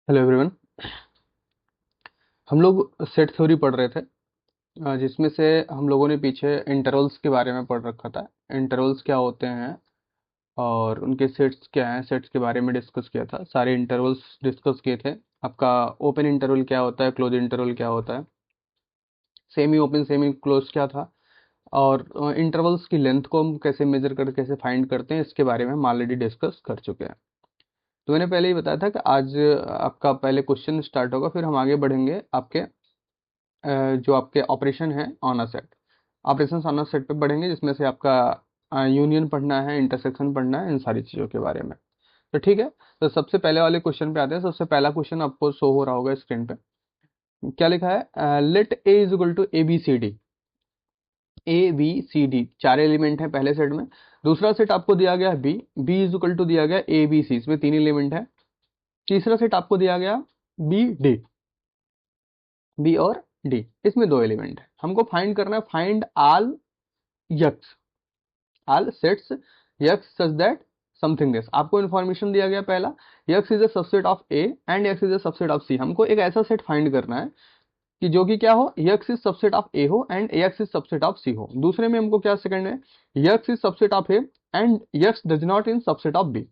Hello everyone. हम लोग set theory पढ़ रहे थे, जिसमें से हम लोगों ने पीछे इंटरवल्स के बारे में पढ़ रखा था। इंटरवल्स क्या होते हैं और उनके सेट्स क्या हैं, सेट्स के बारे में डिस्कस किया था। सारे इंटरवल्स डिस्कस किए थे। आपका ओपन इंटरवल क्या होता है, क्लोज इंटरवल क्या होता है, सेमी ओपन सेमी क्लोज क्या था, और इंटरवल्स की लेंथ को हम कैसे मेजर कर कैसे फाइंड करते हैं, इसके बारे में हम ऑलरेडी डिस्कस कर चुके हैं। तो मैंने पहले ही बताया था कि आज आपका पहले क्वेश्चन स्टार्ट होगा, फिर हम आगे बढ़ेंगे आपके जो आपके ऑपरेशन है on a set, operations on a set पे बढ़ेंगे, जिसमें से आपका यूनियन पढ़ना है, इंटरसेक्शन पढ़ना है, इन सारी चीज़ों के बारे में। तो ठीक है, तो सबसे पहले वाले क्वेश्चन पे आते हैं। सबसे पहला क्वेश्चन आपको शो हो रहा होगा स्क्रीन पे। क्या लिखा है? Let A is equal to A B C D. A B C D चार एलिमेंट है पहले सेट में। दूसरा सेट आपको दिया गया है B, B is equal to दिया गया ए बी सी, इसमें तीन एलिमेंट है। तीसरा सेट आपको दिया गया बी डी, बी और डी, इसमें दो एलिमेंट है। हमको फाइंड करना है, find all X, all sets X such that something this. आपको इन्फॉर्मेशन दिया गया पहला, X is a subset of A and x is a subset of C. हमको एक ऐसा सेट फाइंड करना है कि जो कि क्या हो, X is subset of A हो and x is subset of C हो। दूसरे में हमको क्या सेकंड है, X is subset of A and X does not in subset of B.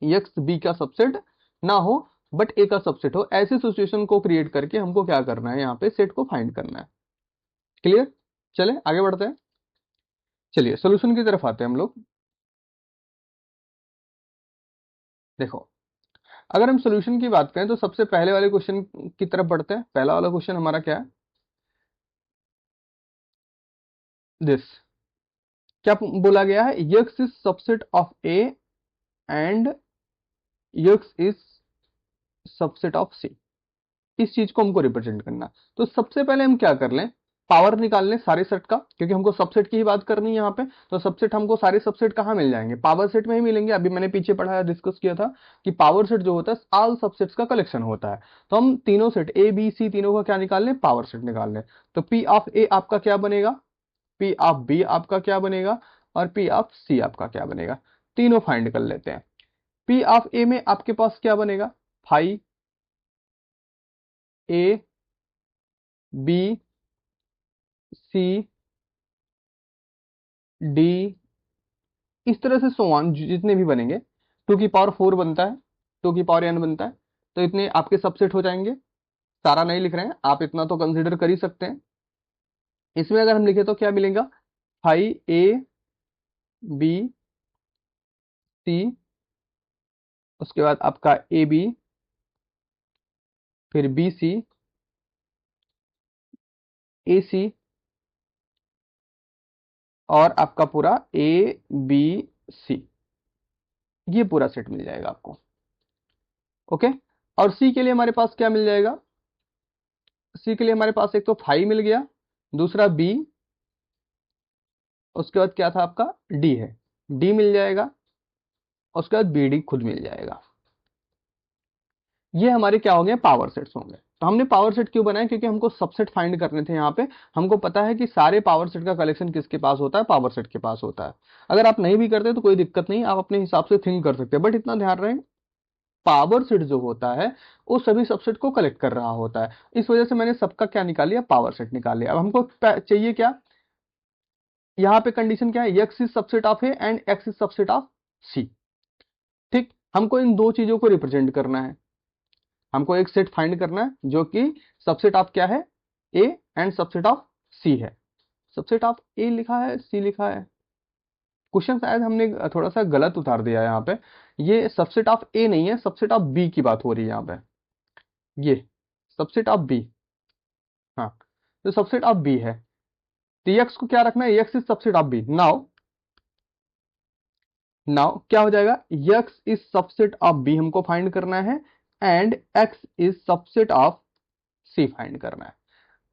X B का सबसेट ना हो बट ए का सबसेट हो, ऐसी सिचुएशन को क्रिएट करके हमको क्या करना है, यहाँ पे सेट को फाइंड करना है। क्लियर? चले आगे बढ़ते हैं। चलिए सोल्यूशन की तरफ आते हैं हम लोग। देखो, अगर हम सोल्यूशन की बात करें तो सबसे पहले वाले क्वेश्चन की तरफ बढ़ते हैं। पहला वाला क्वेश्चन हमारा क्या है, दिस। क्या बोला गया है? X is subset of A and x is subset of C. इस चीज को हमको रिप्रेजेंट करना। तो सबसे पहले हम क्या कर लें, पावर निकाल लें सारे सेट का, क्योंकि हमको सबसेट की ही बात करनी है यहाँ पे। तो सबसेट हमको सारे सबसेट कहाँ मिल जाएंगे, पावर सेट में ही मिलेंगे। अभी मैंने पीछे पढ़ाया, डिस्कस किया था कि पावर सेट जो होता है ऑल सबसेट्स का कलेक्शन होता है। तो हम तीनों सेट ए बी सी तीनों का क्या निकाल लें, पावर सेट निकाल लें। तो पी ऑफ ए आपका क्या बनेगा, पी ऑफ बी आपका क्या बनेगा, और पी ऑफ सी आपका क्या बनेगा। तीनों फाइंड कर लेते हैं। पी ऑफ ए में आपके पास क्या बनेगा, five A B C D, इस तरह से सो ऑन जितने भी बनेंगे। टू की पावर फोर बनता है, टू की पावर एन बनता है। तो इतने आपके सबसेट हो जाएंगे। सारा नहीं लिख रहे हैं, आप इतना तो कंसिडर कर ही सकते हैं। इसमें अगर हम लिखे तो क्या मिलेगा, फाइव ए बी सी, उसके बाद आपका ए बी, फिर बी सी, ए सी, और आपका पूरा ए बी सी, ये पूरा सेट मिल जाएगा आपको। ओके। और सी के लिए हमारे पास क्या मिल जाएगा, सी के लिए हमारे पास एक तो फाइव मिल गया, दूसरा बी, उसके बाद क्या था आपका डी है, डी मिल जाएगा, उसके बाद बी डी खुद मिल जाएगा। ये हमारे क्या हो गए, पावर सेट्स होंगे। तो हमने पावर सेट क्यों बनाया, क्योंकि हमको सबसेट फाइंड करने थे यहाँ पे। हमको पता है कि सारे पावर सेट का कलेक्शन किसके पास होता है, पावर सेट के पास होता है। अगर आप नहीं भी करते तो कोई दिक्कत नहीं, आप अपने हिसाब से थिंक कर सकते हैं, बट इतना ध्यान रहे, पावर सेट जो होता है वो सभी सबसेट को कलेक्ट कर रहा होता है। इस वजह से मैंने सबका क्या निकाल लिया, पावर सेट निकाल लिया। अब हमको चाहिए क्या, यहाँ पे कंडीशन क्या है, X is subset of A and X is subset of C. ठीक, हमको इन दो चीजों को रिप्रेजेंट करना है। हमको एक सेट फाइंड करना है जो कि सबसेट ऑफ क्या है, ए एंड सबसेट ऑफ सी है। सबसेट ऑफ ए लिखा है, सी लिखा है। क्वेश्चन शायद हमने थोड़ा सा गलत उतार दिया है यहाँ पे। ये सबसेट ऑफ ए नहीं है, सबसेट ऑफ बी की बात हो रही है यहाँ पे। ये सबसेट ऑफ बी, हाँ, तो सबसेट ऑफ बी है। तो एक्स को क्या रखना है, X is subset of B. Now now क्या हो जाएगा, X is subset of B हमको फाइंड करना है, and X is subset of C find करना है।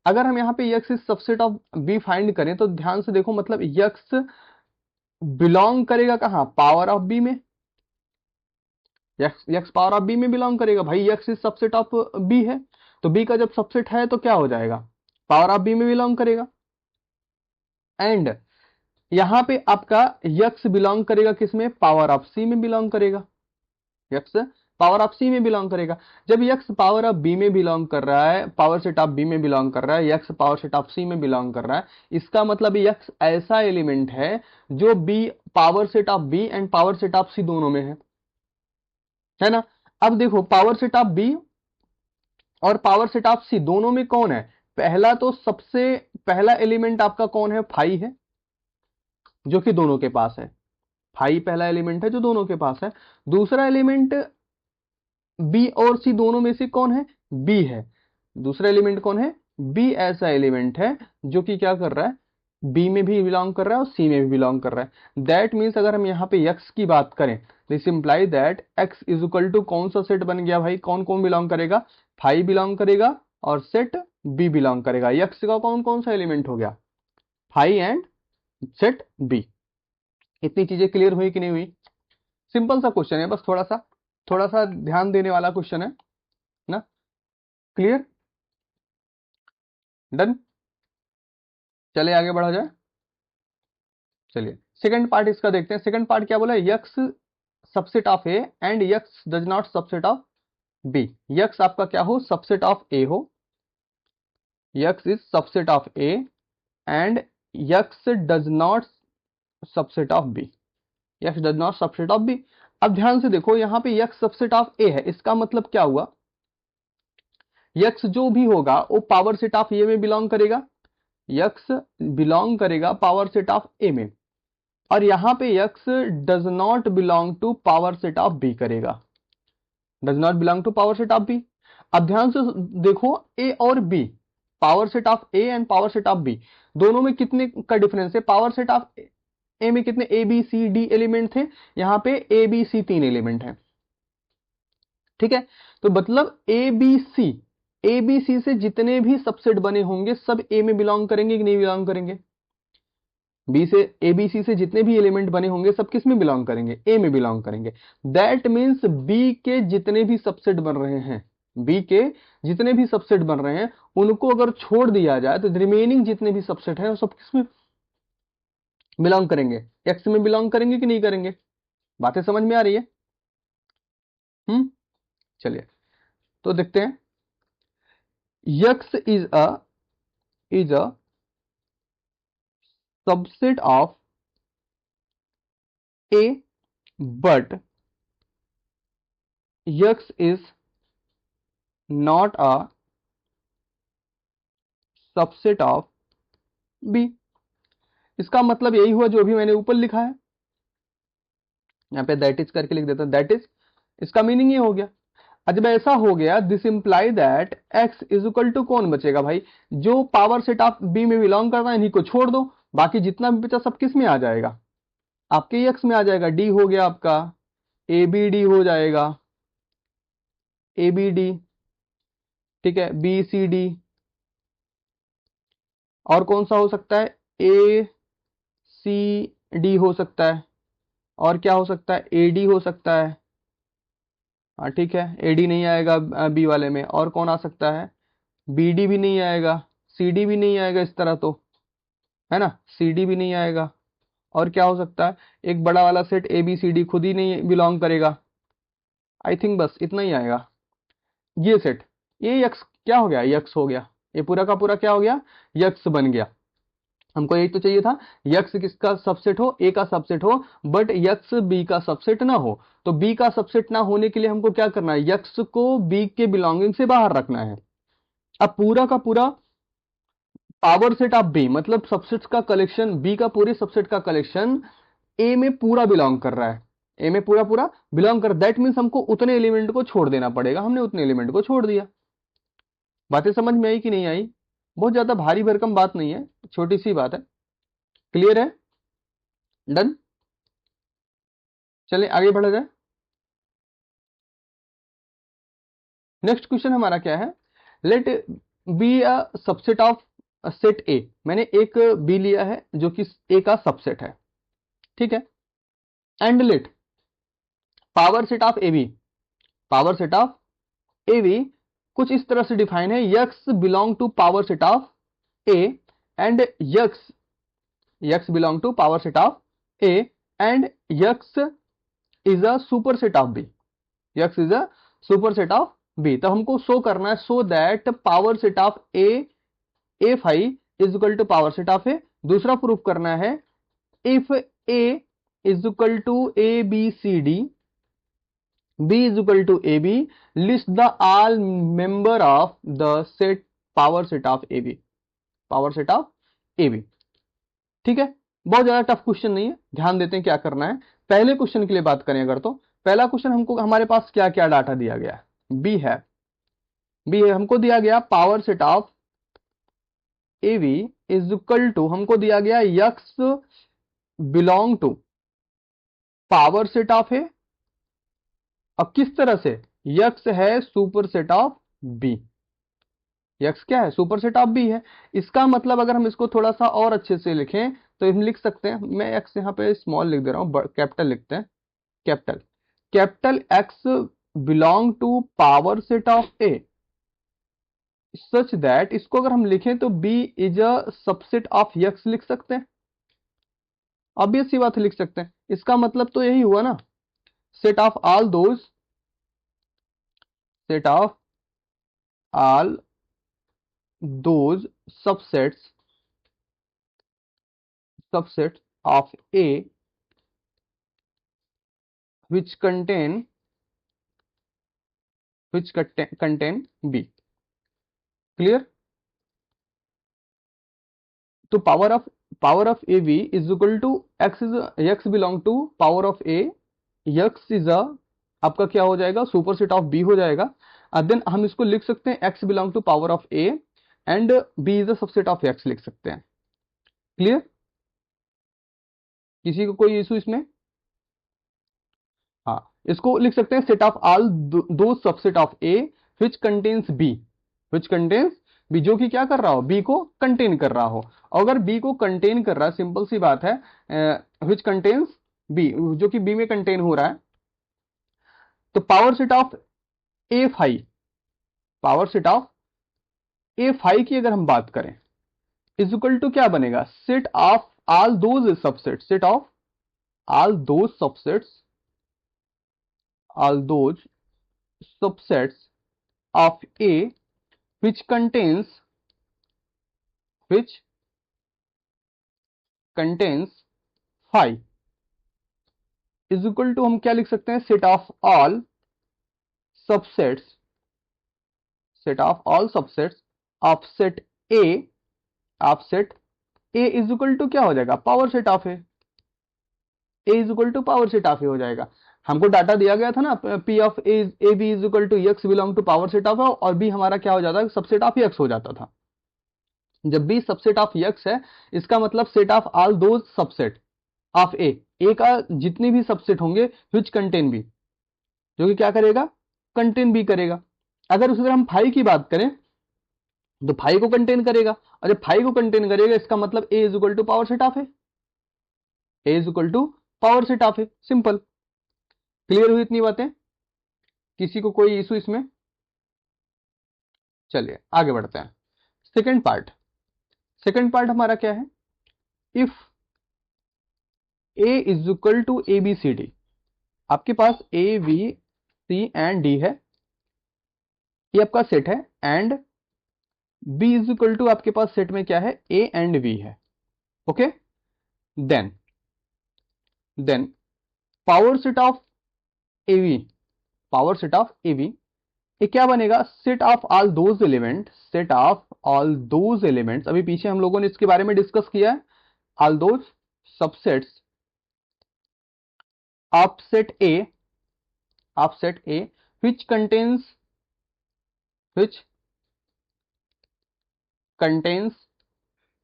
अगर हम यहाँ पे X is subset of B find करें तो ध्यान से देखो, मतलब यक्स बिलोंग करेगा कहाँ, पावर ऑफ बी में। X X power of B में बिलोंग करेगा भाई, X is subset of B है। तो बी का जब सबसेट है तो क्या हो जाएगा, पावर ऑफ बी में बिलोंग करेगा। एंड यहाँ पे आपका यक्स बिलोंग करेगा किसमें, पावर ऑफ सी में बिलोंग करेगा। यक्स पावर ऑफ सी में बिलोंग करेगा। जब यक्स पावर ऑफ बी में बिलोंग कर रहा है, पावर सेट ऑफ बी में बिलोंग कर रहा है, यक्स पावर सेट ऑफ सी में बिलोंग कर रहा है, इसका मतलब यक्स ऐसा एलिमेंट है जो B power set of B and power set of C दोनों में है ना। अब देखो पावर सेट ऑफ बी और पावर सेट ऑफ सी दोनों में कौन है, पहला तो सबसे पहला एलिमेंट आपका कौन है, फाई है, जो कि दोनों के पास है। फाई पहला एलिमेंट है जो दोनों के पास है। दूसरा एलिमेंट बी और सी दोनों में से कौन है, बी है। दूसरा एलिमेंट कौन है, बी ऐसा एलिमेंट है जो कि क्या कर रहा है, बी में भी बिलोंग कर रहा है और सी में भी बिलोंग कर रहा है। दैट मीन्स अगर हम यहाँ पे यक्स की बात करें, this imply that X is equal to कौन सा सेट बन गया भाई, कौन कौन बिलोंग करेगा, फाइव बिलोंग करेगा और सेट बी बिलोंग करेगा। यक्स का कौन कौन सा एलिमेंट हो गया, फाइव एंड सेट बी। इतनी चीजें क्लियर हुई कि नहीं हुई। सिंपल सा क्वेश्चन है, बस थोड़ा सा ध्यान देने वाला क्वेश्चन है ना। क्लियर, डन, चले आगे बढ़ा जाए। चलिए सेकंड पार्ट इसका देखते हैं। सेकंड पार्ट क्या बोला है, X subset of A and X does not subset of B. X आपका क्या हो, सबसेट ऑफ ए हो, X is subset of A and X does not subset of B, X does not subset of B. अब ध्यान से देखो यहाँ पे यक्स सबसेट ऑफ ए है, इसका मतलब क्या हुआ, यक्स जो भी होगा वो पावर सेट ऑफ ए में बिलोंग करेगा, यक्स बिलोंग करेगा पावर सेट ऑफ ए में, और यहां पे X does not belong to power set of B करेगा, does not belong to power set of B. अब ध्यान से देखो ए और B, power set of A and power set of B दोनों में कितने का डिफरेंस है, पावर सेट ऑफ ए में कितने A B C D element थे, यहां पे ए बी सी तीन एलिमेंट हैं, ठीक है। तो मतलब ए बी सी से जितने भी सबसेट बने होंगे सब ए में बिलोंग करेंगे कि नहीं बिलोंग करेंगे, बी से ए बी सी से जितने भी एलिमेंट बने होंगे सब किस में बिलोंग करेंगे, ए में बिलोंग करेंगे। दैट मीन्स बी के जितने भी सबसेट बन रहे हैं, बी के जितने भी सबसेट बन रहे हैं उनको अगर छोड़ दिया जाए तो रिमेनिंग जितने भी सबसेट हैं वो सब किस में बिलोंग करेंगे, एक्स में बिलोंग करेंगे कि नहीं करेंगे। बातें समझ में आ रही है। चलिए तो देखते हैं, X is a subset of A but X is not a subset of B. इसका मतलब यही हुआ जो भी मैंने ऊपर लिखा है, यहाँ पे दैट इज करके लिख देता हूं, दैट इज, इसका मीनिंग ये हो गया। जब ऐसा हो गया this imply that X is equal to कौन बचेगा भाई, जो पावर सेट ऑफ बी में बिलोंग करता है इन्हीं को छोड़ दो, बाकी जितना भी बचा सब किस में आ जाएगा, आपके एक्स में आ जाएगा। डी हो गया आपका, ए बी डी हो जाएगा, ए बी डी, ठीक है, बी सी डी, और कौन सा हो सकता है, ए सी डी हो सकता है, और क्या हो सकता है, ए डी हो सकता है, हाँ ठीक है, ए डी नहीं आएगा बी वाले में, और कौन आ सकता है, बी डी भी नहीं आएगा, सी डी भी नहीं आएगा इस तरह तो, है ना, सी डी भी नहीं आएगा, और क्या हो सकता है, एक बड़ा वाला set A B C D खुद ही नहीं बिलोंग करेगा। आई थिंक बस इतना ही आएगा ये सेट, ये यक्स क्या हो गया, यक्स हो गया, ये पूरा का पूरा क्या हो गया, यक्स बन गया। हमको यही तो चाहिए था, यक्स किसका सबसेट हो, ए का सबसेट हो, बट यक्स बी का सबसेट ना हो। तो बी का सबसेट ना होने के लिए हमको क्या करना है, यक्स को बी के बिलोंगिंग से बाहर रखना है। अब पूरा का पूरा पावर सेट ऑफ बी मतलब सबसेट्स का कलेक्शन, बी का पूरे सबसेट का कलेक्शन ए में पूरा बिलोंग कर रहा है, ए में पूरा पूरा बिलोंग कर, दैट मीन्स हमको उतने एलिमेंट को छोड़ देना पड़ेगा, हमने उतने एलिमेंट को छोड़ दिया। बातें समझ में आई कि नहीं आई, बहुत ज्यादा भारी भरकम बात नहीं है, छोटी सी बात है। क्लियर है, डन, चलिए आगे बढ़ा जाए। नेक्स्ट क्वेश्चन हमारा क्या है, let B a subset of set A, मैंने एक बी लिया है जो कि ए का सबसेट है, ठीक है, and let power set of A B, power set of A B कुछ इस तरह से डिफाइन है, x belong to power set of A and x belong to power set of A and x is a superset of B, x is a superset of b। तब हमको show करना है, so that power set of a phi is equal to power set of a। दूसरा proof करना है, if a is equal to a b c d, b is equal to ab, list the all member of the set power set of ab, power set of ab। ठीक है, बहुत ज्यादा tough question नहीं है, ध्यान देते हैं क्या करना है। पहले क्वेश्चन के लिए बात करें अगर, तो पहला क्वेश्चन हमको, हमारे पास क्या क्या डाटा दिया गया है, बी है, हमको दिया गया power set of ab is equal to, हमको दिया गया X belong to power set of A. अब किस तरह से, यक्स है superset of B, X क्या है, सुपर सेट ऑफ बी है। इसका मतलब अगर हम इसको थोड़ा सा और अच्छे से लिखें तो हम लिख सकते हैं, मैं एक्स यहाँ पे स्मॉल लिख दे रहा हूं, कैपिटल लिखते हैं, capital X belong to power set of A such that, इसको अगर हम लिखें तो B is a subset of X लिख सकते हैं, ऑब्वियस सी बात है लिख सकते हैं। इसका मतलब तो यही हुआ ना, set of all those, set of all those subsets of A which contain B। Clear? तो power of A B is equal to X belong to power of A, X is a आपका क्या हो जाएगा, super set of B हो जाएगा। Then हम इसको लिख सकते हैं X belong to power of A and B is a subset of X लिख सकते हैं। क्लियर? किसी को कोई इशू इसमें? हाँ, इसको लिख सकते हैं सेट ऑफ ऑल दो subset of A which contains B, जो कि क्या कर रहा हो, बी को कंटेन कर रहा हो। अगर बी को कंटेन कर रहा है, सिंपल सी बात है, विच कंटेन्स बी, जो कि बी में कंटेन हो रहा है, तो power set of A phi, की अगर हम बात करें इज इक्वल टू क्या बनेगा, set of all those subset, set of all those subsets, all those subsets of A which contains phi is equal to, हम क्या लिख सकते हैं, set of all subsets of set A is equal to क्या हो जाएगा, power set of A is equal to power set of A हो जाएगा। हमको डाटा दिया गया था ना, P of A B is equal to X belong to power set of, और बी हमारा क्या हो जाता है, सबसेट ऑफ एक्स हो जाता था। जब बी सबसेट ऑफ एक्स है, इसका मतलब set of all those subset of A का जितने भी सबसेट होंगे विच कंटेन बी, जो कि क्या करेगा, कंटेन बी करेगा। अगर उसी तरह हम फाई की बात करें तो फाई को कंटेन करेगा, और जब फाई को कंटेन करेगा इसका मतलब A is equal to power set of A, simple. Clear हुई इतनी बातें? किसी को कोई इशू इसमें? चलिए आगे बढ़ते हैं। सेकंड पार्ट हमारा क्या है, if A is equal to A B C D, आपके पास A B C and D है, ये आपका सेट है, and B is equal to आपके पास सेट में क्या है, ए एंड बी है। Okay, then power set of A B, ये क्या बनेगा, set of all those elements, अभी पीछे हम लोगों ने इसके बारे में डिस्कस किया है, all those subsets of set A which contains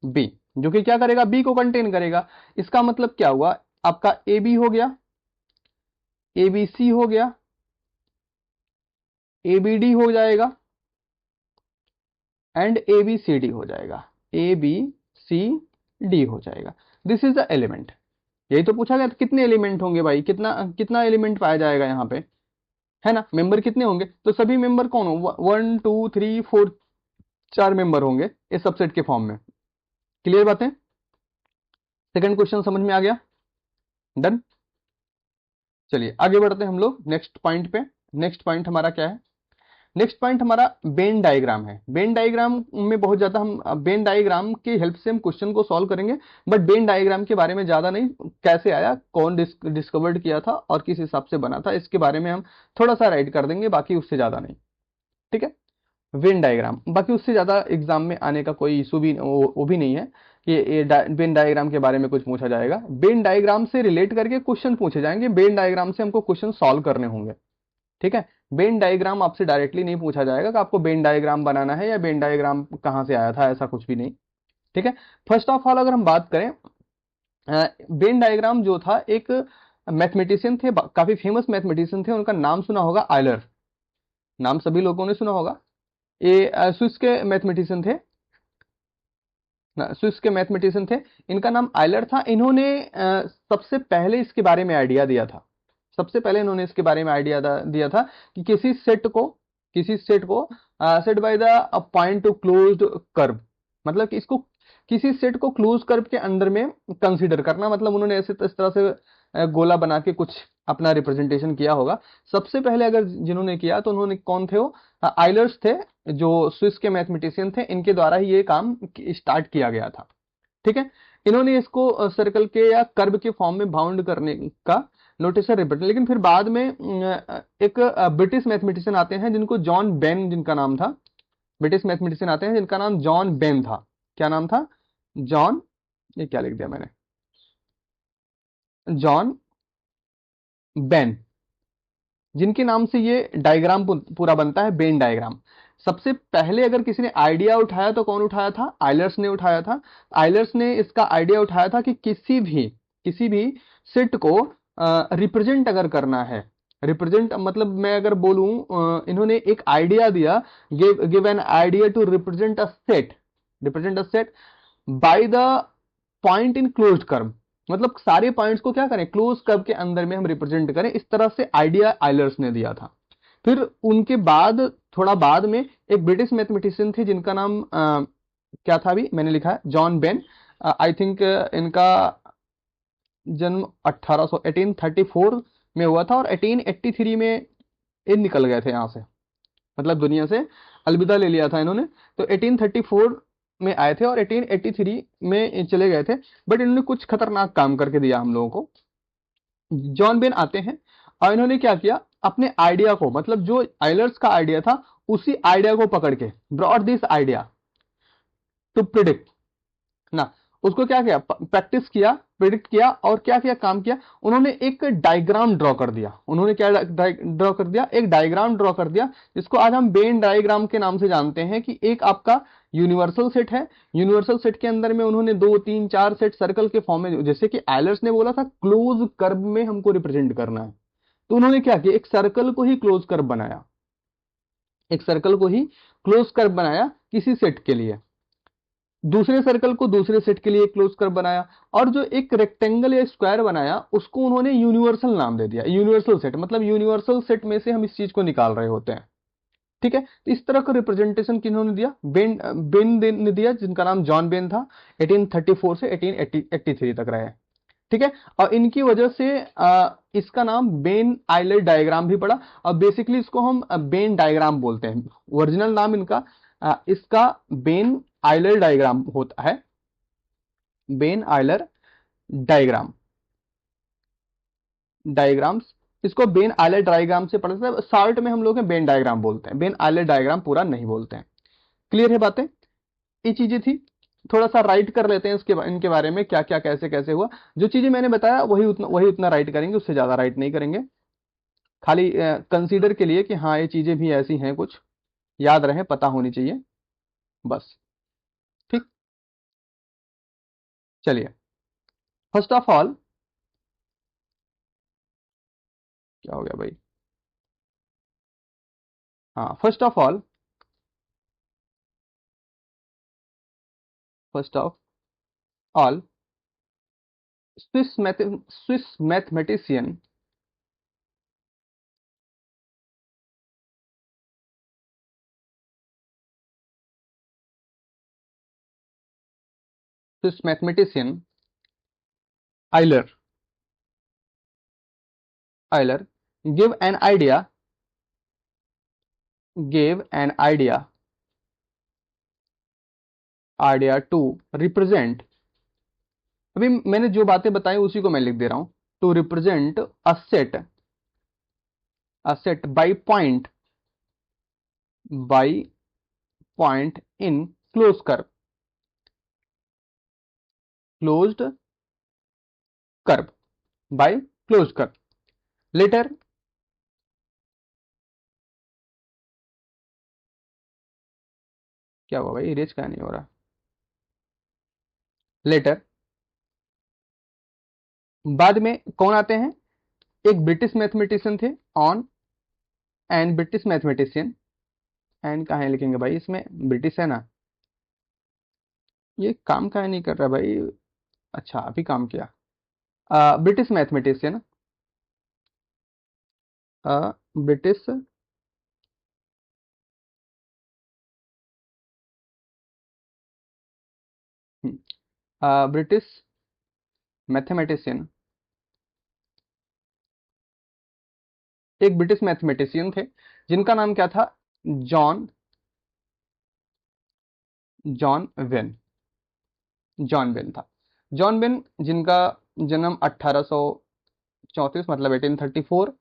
B, जो कि क्या करेगा, B को कंटेन करेगा। इसका मतलब क्या हुआ, आपका ए बी हो गया, ए बी सी हो गया, ए बी डी हो जाएगा, and A B C D हो जाएगा, दिस इज द एलिमेंट। यही तो पूछा गया, कितने एलिमेंट होंगे भाई, कितना एलिमेंट पाया जाएगा यहाँ पे, है ना, मेंबर कितने होंगे, तो सभी मेंबर कौन हो, 1 2 3 4, 4 मेंबर होंगे इस सबसेट के फॉर्म में। क्लियर बातें? सेकंड क्वेश्चन समझ में आ गया? डन। चलिए आगे बढ़ते हैं हम लोग नेक्स्ट पॉइंट पे, नेक्स्ट पॉइंट हमारा क्या है? नेक्स्ट पॉइंट हमारा वेन डायग्राम है। वेन डायग्राम में बहुत ज्यादा हम वेन डायग्राम की हेल्प से हम क्वेश्चन को सॉल्व करेंगे, बट वेन डायग्राम के बारे में ज्यादा नहीं, कैसे आया, कौन डिस्कवर्ड किया था और किस हिसाब से बना था, इसके बारे में हम थोड़ा सा राइट कर देंगे, बाकी उससे ज्यादा नहीं। ठीक है, वेन डायग्राम, बाकी उससे ज्यादा एग्जाम में आने का कोई इशू भी वो भी नहीं है कि ये वेन डायग्राम के बारे में कुछ पूछा जाएगा। वेन डायग्राम से रिलेट करके क्वेश्चन पूछे जाएंगे, वेन डायग्राम से हमको क्वेश्चन सॉल्व करने होंगे। ठीक है, वेन डायग्राम आपसे डायरेक्टली नहीं पूछा जाएगा कि आपको वेन डायग्राम बनाना है या वेन डायग्राम कहाँ से आया था, ऐसा कुछ भी नहीं। ठीक है, फर्स्ट ऑफ ऑल अगर हम बात करें, वेन डायग्राम जो था, एक मैथमेटिशियन थे, काफी फेमस मैथमेटिशियन थे, उनका नाम सुना होगा, आयलर। नाम सभी लोगों ने सुना होगा। ये स्विस के मैथमेटिशियन थे, स्विस के मैथमेटिशियन थे, इनका नाम आयलर था। इन्होंने सबसे पहले इसके बारे में आइडिया दिया था। सबसे पहले इन्होंने इसके बारे में आइडिया दिया था कि किसी सेट को set by the point two closed curve, मतलब कि इसको किसी सेट को क्लोज कर्व के अंदर में कंसीडर करना, मतलब उन्होंने ऐसे इस तरह से गोला बना के कुछ अपना रिप्रेजेंटेशन किया होगा। सबसे पहले अगर जिन्होंने किया तो उन्होंने, कौन थे वो? आइलर्स थे, जो स्विस के मैथमेटिशियन थे, इनके द्वारा ही ये काम स्टार्ट किया गया था। ठीक है, इन्होंने इसको सर्कल के या कर्व के फॉर्म में बाउंड करने का नोटेशन रिपीट, लेकिन फिर बाद में एक ब्रिटिश मैथमेटिशियन आते हैं जिनको जॉन बेन, जिनका नाम था, ब्रिटिश मैथमेटिशियन आते हैं जिनका नाम जॉन बेन था। क्या नाम था? जॉन, ये क्या लिख दिया मैंने, जॉन बेन, जिनके नाम से ये डायग्राम पूरा बनता है, बेन डायग्राम। सबसे पहले अगर किसी ने आइडिया उठाया तो कौन उठाया था? आइलर्स ने उठाया था। आइलर्स ने इसका आइडिया उठाया था कि किसी भी सेट को रिप्रेजेंट अगर करना है, रिप्रेजेंट मतलब मैं अगर बोलूं, इन्होंने एक आइडिया दिया, give an idea to represent a set by the point in closed curve, मतलब सारे पॉइंट्स को क्या करें, क्लोज कर्व के अंदर में हम रिप्रेजेंट करें, इस तरह से आइडिया आइलर्स ने दिया था। फिर उनके बाद, थोड़ा बाद में, एक ब्रिटिश मैथमेटिशियन थे जिनका नाम क्या था, अभी मैंने लिखा है, जॉन बेन। आई थिंक इनका जन्म 1834 में हुआ था और 1883 में ये निकल गए थे यहाँ से, मतलब दुनिया से अलविदा ले लिया था इन्होंने। तो 1834 में आए थे और 1883 में चले गए थे, बट इन्होंने कुछ खतरनाक काम करके दिया हम लोगों को। जॉन बेन आते हैं और इन्होंने क्या किया, अपने आइडिया को, मतलब जो आइलर्स का आइडिया था, उसी आइडिया को पकड़ के brought this idea to predict ना, उसको क्या किया, प्रैक्टिस किया, प्रिडिक्ट किया, और क्या किया, काम किया, उन्होंने एक डायग्राम ड्रॉ कर दिया। उन्होंने क्या ड्रॉ कर दिया? एक डायग्राम ड्रॉ कर दिया, जिसको आज हम वेन डायग्राम के नाम से जानते हैं, कि एक आपका यूनिवर्सल सेट है, यूनिवर्सल सेट के अंदर में उन्होंने 2 3 4 सेट सर्कल के फॉर्म में, जैसे कि आयलर्स ने बोला था क्लोज कर्व में हमको रिप्रेजेंट करना है, तो उन्होंने क्या किया, एक सर्कल को ही क्लोज कर्व बनाया, एक सर्कल को ही क्लोज कर्व बनाया किसी सेट के लिए, दूसरे सर्कल को दूसरे सेट के लिए क्लोज कर्व बनाया, और जो एक रेक्टेंगल या स्क्वायर बनाया उसको उन्होंने यूनिवर्सल नाम दे दिया, यूनिवर्सल सेट, मतलब यूनिवर्सल सेट में से हम इस चीज को निकाल रहे होते हैं। ठीक है, तो इस तरह का रिप्रेजेंटेशन किन्होंने दिया, बेन ने दिया, जिनका नाम जॉन बेन था, 1834 से 1883 तक रहे। ठीक है, और इनकी वजह से इसका नाम बेन आइलर डायग्राम भी पड़ा, और बेसिकली इसको हम बेन डायग्राम बोलते हैं। ओरिजिनल नाम इनका इसका बेन आइलर डायग्राम होता है, बेन आइलर डायग्राम, डायग्राम्स, इसको बेन आइलर डायग्राम से पढ़ते हैं, शॉर्ट में हम लोग बेन डायग्राम बोलते हैं, बेन आइलर डायग्राम पूरा नहीं बोलते हैं। क्लियर है बातें? ये चीजें थी, थोड़ा सा राइट कर लेते हैं इसके इनके बारे में, क्या क्या कैसे कैसे हुआ। जो चीजें मैंने बताया वही उतना राइट करेंगे, उससे ज्यादा राइट नहीं करेंगे, खाली कंसीडर के लिए कि हाँ ये चीजें भी ऐसी हैं, कुछ याद रहे, पता होनी चाहिए, बस। ठीक, चलिए, फर्स्ट ऑफ ऑल, क्या हो गया भाई, हाँ, first of all Swiss mathematician Swiss mathematician Euler Euler give an idea gave an idea to represent, अभी मैंने जो बातें बताई उसी को मैं लिख दे रहा हूं, to represent a set by point in closed curve by closed curve. Later क्या हुआ भाई, इरेज क्या नहीं हो रहा। लेटर बाद में कौन आते हैं, एक ब्रिटिश मैथमेटिशियन थे, on and British mathematician, and कहाँ लिखेंगे भाई, इसमें ब्रिटिश है ना, ये काम कहाँ नहीं कर रहा भाई। अच्छा अभी काम किया। British mathematician, British British mathematician, एक ब्रिटिश मैथमेटिशियन थे जिनका नाम क्या था, John John when John when था। जॉन वेन जिनका जन्म 1834 मतलब 1834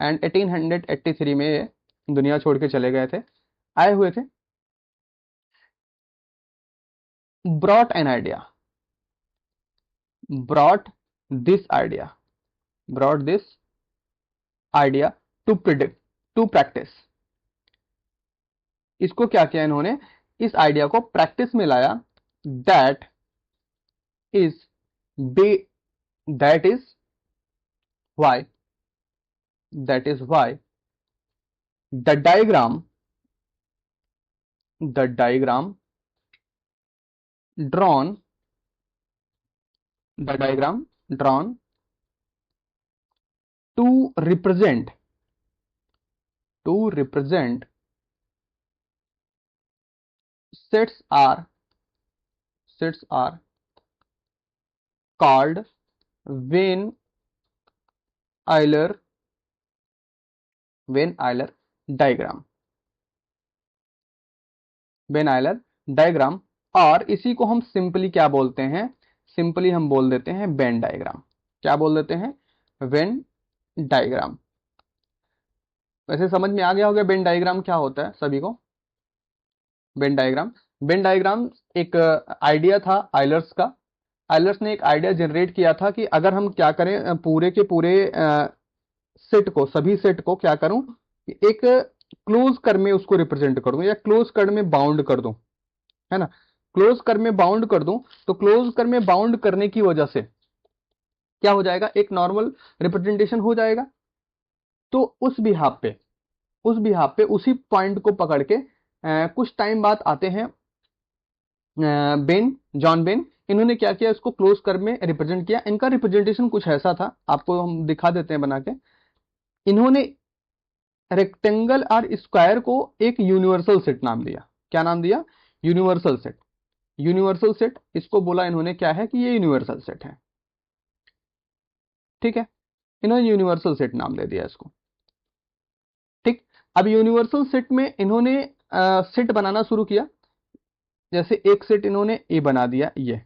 एंड 1883 में ये दुनिया छोड़ के चले गए थे, आए हुए थे। Brought an idea brought this idea brought this idea to predict to practice, इसको क्या किया इन्होंने, इस आइडिया को प्रैक्टिस में लाया। That is bay that is why the diagram drawn the diagram drawn to represent sets are called Venn Euler diagram और इसी को हम सिंपली क्या बोलते हैं, सिंपली हम बोल देते हैं वेन डायग्राम। क्या बोल देते हैं, वेन डायग्राम। वैसे समझ में आ गया होगा वेन डायग्राम क्या होता है सभी को। वेन डायग्राम एक आइडिया था आइलर्स का। आइलर्स ने एक आइडिया जनरेट किया था कि अगर हम क्या करें, पूरे के पूरे सेट को, सभी सेट को क्या करूं, एक क्लोज कर में उसको रिप्रेजेंट कर दूं या क्लोज कर में बाउंड कर दूं, है ना। क्लोज कर में बाउंड कर दूं तो क्लोज कर में बाउंड करने की वजह से क्या हो जाएगा, एक नॉर्मल रिप्रेजेंटेशन हो जाएगा। तो उस बिहाफ पे उसी पॉइंट को पकड़ के कुछ टाइम बाद आते हैं जॉन बेन। इन्होंने क्या किया, इसको क्लोज कर में रिप्रेजेंट किया। इनका रिप्रेजेंटेशन कुछ ऐसा था, आपको हम दिखा देते हैं बना के। इन्होंने रेक्टेंगल और स्क्वायर को एक यूनिवर्सल सेट नाम दिया। क्या नाम दिया, यूनिवर्सल सेट। इसको बोला इन्होंने क्या है कि ये यूनिवर्सल सेट है, ठीक है। इन्होंने यूनिवर्सल सेट नाम दे दिया इसको, ठीक। अब यूनिवर्सल सेट में इन्होंने सेट बनाना शुरू किया। जैसे एक सेट इन्होंने ए बना दिया, ये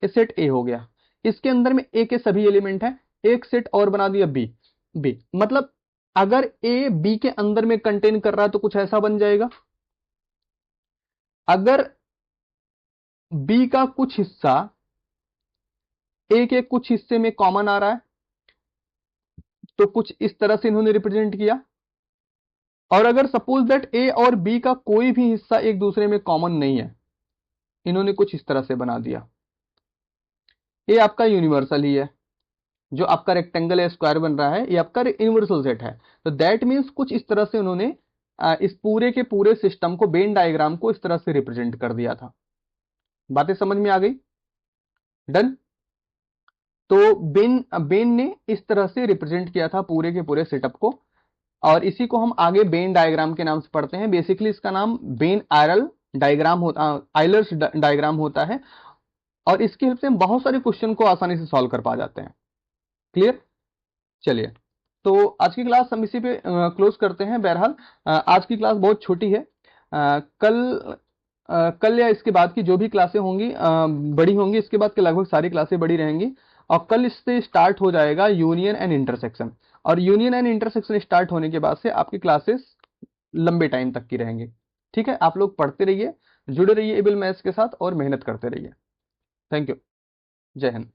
सेट ए हो गया। इसके अंदर में ए के सभी एलिमेंट है। एक सेट और बना दिया बी मतलब अगर ए बी के अंदर में कंटेन कर रहा है तो कुछ ऐसा बन जाएगा। अगर बी का कुछ हिस्सा ए के कुछ हिस्से में कॉमन आ रहा है तो कुछ इस तरह से इन्होंने रिप्रेजेंट किया। और अगर सपोज दैट ए और बी का कोई भी हिस्सा एक दूसरे में कॉमन नहीं है, इन्होंने कुछ इस तरह से बना दिया। ये आपका यूनिवर्सल ही है, जो आपका रेक्टेंगल या स्क्वायर बन रहा है ये आपका यूनिवर्सल सेट है। तो दैट मीन्स कुछ इस तरह से उन्होंने इस पूरे के पूरे सिस्टम को, वेन डायग्राम को इस तरह से रिप्रेजेंट कर दिया था। बातें समझ में आ गई, डन। तो बेन ने इस तरह से रिप्रेजेंट किया था पूरे के पूरे सेटअप को, और इसी को हम आगे वेन डायग्राम के नाम से पढ़ते हैं। बेसिकली इसका नाम वेन आयरल डायग्राम होता, आइलर्स डायग्राम होता है, और इसकी हेल्प से हम बहुत सारे क्वेश्चन को आसानी से सॉल्व कर पा जाते हैं। क्लियर, चलिए तो आज की क्लास हम इसी पे क्लोज करते हैं। बहरहाल आज की क्लास बहुत छोटी है। कल या इसके बाद की जो भी क्लासें होंगी बड़ी होंगी, इसके बाद के लगभग सारी क्लासें बड़ी रहेंगी। और कल इससे स्टार्ट हो जाएगा यूनियन एंड इंटरसेक्शन, और यूनियन एंड इंटरसेक्शन स्टार्ट होने के बाद से आपकी क्लासेस लंबे टाइम तक की रहेंगी। ठीक है, आप लोग पढ़ते रहिए, जुड़े रहिए एबल मैथ्स के साथ और मेहनत करते रहिए। Thank you. जय हिंद।